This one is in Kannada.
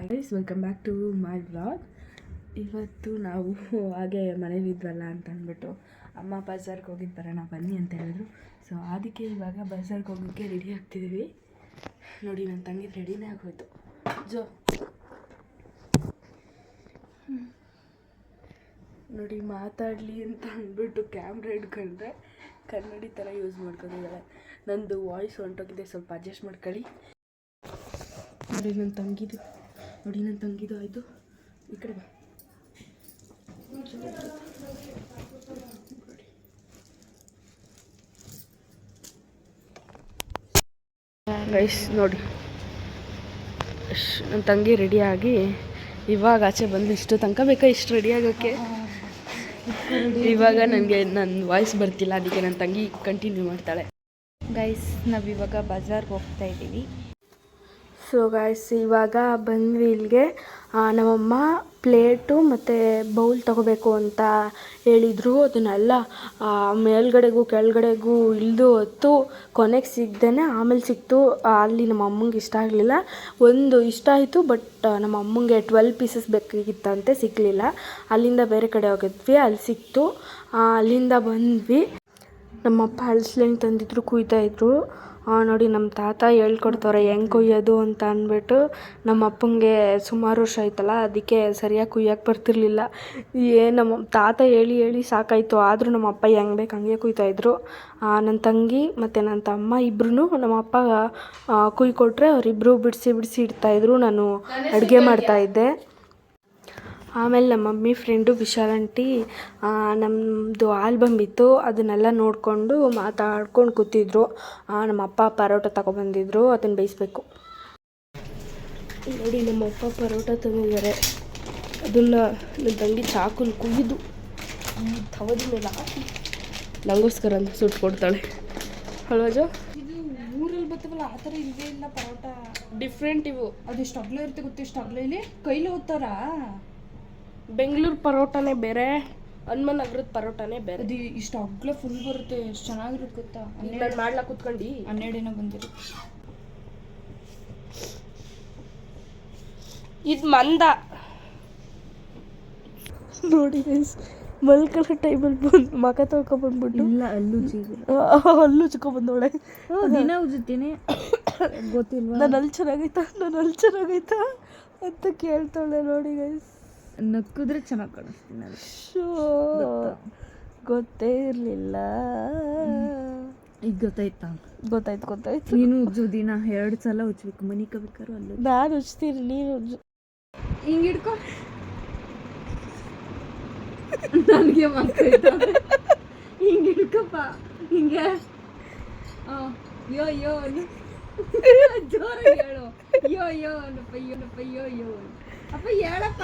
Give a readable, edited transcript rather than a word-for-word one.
Hi guys, welcome back to my vlog. ಇವತ್ತು ನಾವು ಹಾಗೆ ಮನೇಲಿದ್ವಲ್ಲ ಅಂತ ಅಂದ್ಬಿಟ್ಟು ಅಮ್ಮ ಬಜಾರ್ಗೆ ಹೋಗಿದ್ದು ಬರೋಣ ಬನ್ನಿ ಅಂತ ಹೇಳಿದ್ರು. ಸೊ ಅದಕ್ಕೆ ಇವಾಗ ಬಜಾರ್ಗೆ ಹೋಗೋಕ್ಕೆ ರೆಡಿ ಆಗ್ತಿದ್ದೀವಿ. ನೋಡಿ, ನನ್ನ ತಂಗಿ ರೆಡಿನೇ ಆಗೋಯ್ತು. ನೋಡಿ, ಮಾತಾಡಲಿ ಅಂತ ಅಂದ್ಬಿಟ್ಟು ಕ್ಯಾಮ್ರಾ ಹಿಡ್ಕೊಂಡ್ರೆ ಕನ್ನಡಿ ಥರ ಯೂಸ್ ಮಾಡ್ಕೊಂಡಿದ್ದಾಳೆ. ನಂದು ವಾಯ್ಸ್ ಹೊಂಟೋಗಿದೆ, ಸ್ವಲ್ಪ ಅಡ್ಜಸ್ಟ್ ಮಾಡ್ಕೊಳ್ಳಿ. ನೋಡಿ ನನ್ನ ತಂಗಿದು ಆಯಿತು. ಈ ಕಡೆ ಬಾ. ಗೈಸ್ ನೋಡಿ, ನನ್ನ ತಂಗಿ ರೆಡಿಯಾಗಿ ಇವಾಗ ಆಚೆ ಬಂದು ಇಷ್ಟು ತನಕ ಬೇಕಾ ಇಷ್ಟು ರೆಡಿ ಆಗೋಕ್ಕೆ. ಇವಾಗ ನನಗೆ ನನ್ನ ವಾಯ್ಸ್ ಬರ್ತಿಲ್ಲ, ಅದಕ್ಕೆ ನನ್ನ ತಂಗಿ ಕಂಟಿನ್ಯೂ ಮಾಡ್ತಾಳೆ. ಗೈಸ್, ನಾವಿವಾಗ ಬಜಾರ್ಗೆ ಹೋಗ್ತಾ ಇದ್ದೀವಿ. ಸೊ ಗೈಸ್, ಇವಾಗ ಬಂದ್ವಿ ಇಲ್ಲಿಗೆ. ನಮ್ಮಮ್ಮ ಪ್ಲೇಟು ಮತ್ತು ಬೌಲ್ ತೊಗೋಬೇಕು ಅಂತ ಹೇಳಿದರು. ಅದನ್ನೆಲ್ಲ ಮೇಲ್ಗಡೆಗೂ ಕೆಳಗಡೆಗೂ ಇಳಿದು ಹೊತ್ತು ಕೊನೆಗೆ ಸಿಗ್ದೇ ಆಮೇಲೆ ಸಿಕ್ತು. ಅಲ್ಲಿ ನಮ್ಮ ಅಮ್ಮಂಗೆ ಇಷ್ಟ ಆಗಲಿಲ್ಲ. ಒಂದು ಇಷ್ಟ ಆಯಿತು, ಬಟ್ ನಮ್ಮ ಅಮ್ಮಂಗೆ 12 ಪೀಸಸ್ ಬೇಕಾಗಿತ್ತಂತೆ, ಸಿಗಲಿಲ್ಲ. ಅಲ್ಲಿಂದ ಬೇರೆ ಕಡೆ ಹೋಗಿದ್ವಿ, ಅಲ್ಲಿ ಸಿಕ್ತು. ಅಲ್ಲಿಂದ ಬಂದ್ವಿ. ನಮ್ಮಪ್ಪ ಹಲಸಿನ ತಂದಿದ್ರು, ಕುಯ್ತಾಯಿದ್ರು. ನೋಡಿ, ನಮ್ಮ ತಾತ ಹೇಳ್ಕೊಡ್ತವ್ರೆ ಹೆಂಗೆ ಕುಯ್ಯೋದು ಅಂತ ಅಂದ್ಬಿಟ್ಟು. ನಮ್ಮ ಅಪ್ಪಂಗೆ ಸುಮಾರು ವರ್ಷ ಆಯ್ತಲ್ಲ, ಅದಕ್ಕೆ ಸರಿಯಾಗಿ ಕುಯ್ಯೋಕ್ಕೆ ಬರ್ತಿರ್ಲಿಲ್ಲ. ನಮ್ಮ ತಾತ ಹೇಳಿ ಸಾಕಾಯಿತು. ಆದರೂ ನಮ್ಮ ಅಪ್ಪ ಹೆಂಗೆ ಬೇಕು ಹಂಗೆ ಕುಯ್ತಾಯಿದ್ರು. ನನ್ನ ತಂಗಿ ಮತ್ತು ನನ್ನ ತಮ್ಮ ಇಬ್ಬರೂ ನಮ್ಮ ಅಪ್ಪ ಕುಯ್ಕೊಟ್ರೆ ಅವರಿಬ್ಬರು ಬಿಡಿಸಿ ಇಡ್ತಾಯಿದ್ರು. ನಾನು ಅಡುಗೆ ಮಾಡ್ತಾಯಿದ್ದೆ. ಆಮೇಲೆ ನಮ್ಮ ಮಮ್ಮಿ ಫ್ರೆಂಡು ವಿಶಾಲ್ ಆಂಟಿ ನಮ್ಮದು ಆಲ್ಬಮ್ ಇತ್ತು, ಅದನ್ನೆಲ್ಲ ನೋಡಿಕೊಂಡು ಮಾತಾಡ್ಕೊಂಡು ಕೂತಿದ್ರು. ನಮ್ಮ ಅಪ್ಪ ಪರೋಟ ತಗೊಬಂದಿದ್ರು, ಅದನ್ನು ಬೇಯಿಸ್ಬೇಕು. ನೋಡಿ, ನಮ್ಮ ಅಪ್ಪ ಪರೋಟ ತಂದಿದ್ದಾರೆ. ಅದನ್ನು ನನ್ನ ತಂಗಿ ಚಾಕುಲಿ ಕುಯ್ದು ತವದ ಮೇಲೆ ಹಾಕಿ ನಂಗೋಸ್ಕರ ಅಂತ ಸುಟ್ಟು ಕೊಡ್ತಾಳೆ. ಹಲೋಜೋ, ಇದು ಊರಲ್ಲಿ ಬರ್ತವಲ್ಲ ಆ ಥರ ಇಲ್ಲವೇ ಇಲ್ಲ ಪರೋಟ. ಡಿಫ್ರೆಂಟ್ ಇವು. ಅದು ಇಷ್ಟು ಅಗಲ ಇರುತ್ತೆ ಗೊತ್ತು, ಇಷ್ಟು ಅಗಲ ಇಲ್ಲಿ ಕೈಲಿ ಓದ್ತಾರ. ಬೆಂಗಳೂರು ಪರೋಟನೇ ಬೇರೆ, ಹನುಮನ್ ನಗರದ ಪರೋಟನೇ ಬೇರೆ. ಅದು ಇಷ್ಟು ಅಗಲ ಫುಲ್ ಬರುತ್ತೆ, ಎಷ್ಟು ಚೆನ್ನಾಗಿರುತ್ತೆ ಗೊತ್ತಾ. ನಾನು ಮಾಡ್ಲಾಕ ಕೂತ್ಕೊಂಡು 12 ಏನೋ ಬಂದಿರು. ಇದು ಮಂದ. ನೋಡಿ ಮಲ್ಕಲ ಟೈಮಲ್ಲಿ ಬಂದು ಮಕ ತೊಳ್ಕೊಬಂದ್ಬಿಟ್ಟು ಇಲ್ಲ ಹಲ್ಲು ಚಿಕ್ಕೊಬಂದವಳೆ. ದಿನ ಉಜ್ಜುತ್ತೀನಿ ಗೊತ್ತಿಲ್ವ. ನನ್ನ ಹಲ್ಲು ಚೆನ್ನಾಗೈತಾ ಅಂತ ಕೇಳ್ತಾಳೆ. ನೋಡಿ ಗೈಸ್, ನಕ್ಕಿದ್ರೆ ಚೆನ್ನಾಗಿ ಕಾಣಿಸ್ತೀನಿ. ಗೊತ್ತೇ ಇರಲಿಲ್ಲ. ಈಗ ಗೊತ್ತಾಯ್ತು. ನೀನು ಉಜ್ಜು, ದಿನ 2 ಸಲ ಉಜ್ಬೇಕು. ಮನಿ ಕಬೇಕಾರು ಅಲ್ಲ. ನಾನು ಉಜ್ತೀನಿ, ನೀನು ಉಜ್ಜು. ಹಿಂಗೆ ಹಿಡ್ಕೊ. ನನಗೆ ಮಾತಾಯ್ತ. ಹಿಂಗೆ ಹಿಡ್ಕಪ್ಪ, ಹಿಂಗೆ. ಯೋ ಜೋರಾಗಿ ಹೇಳು. ಯೋ ಅಪ್ಪ, ಅಪ್ಪ ಹೇಳಪ್ಪ.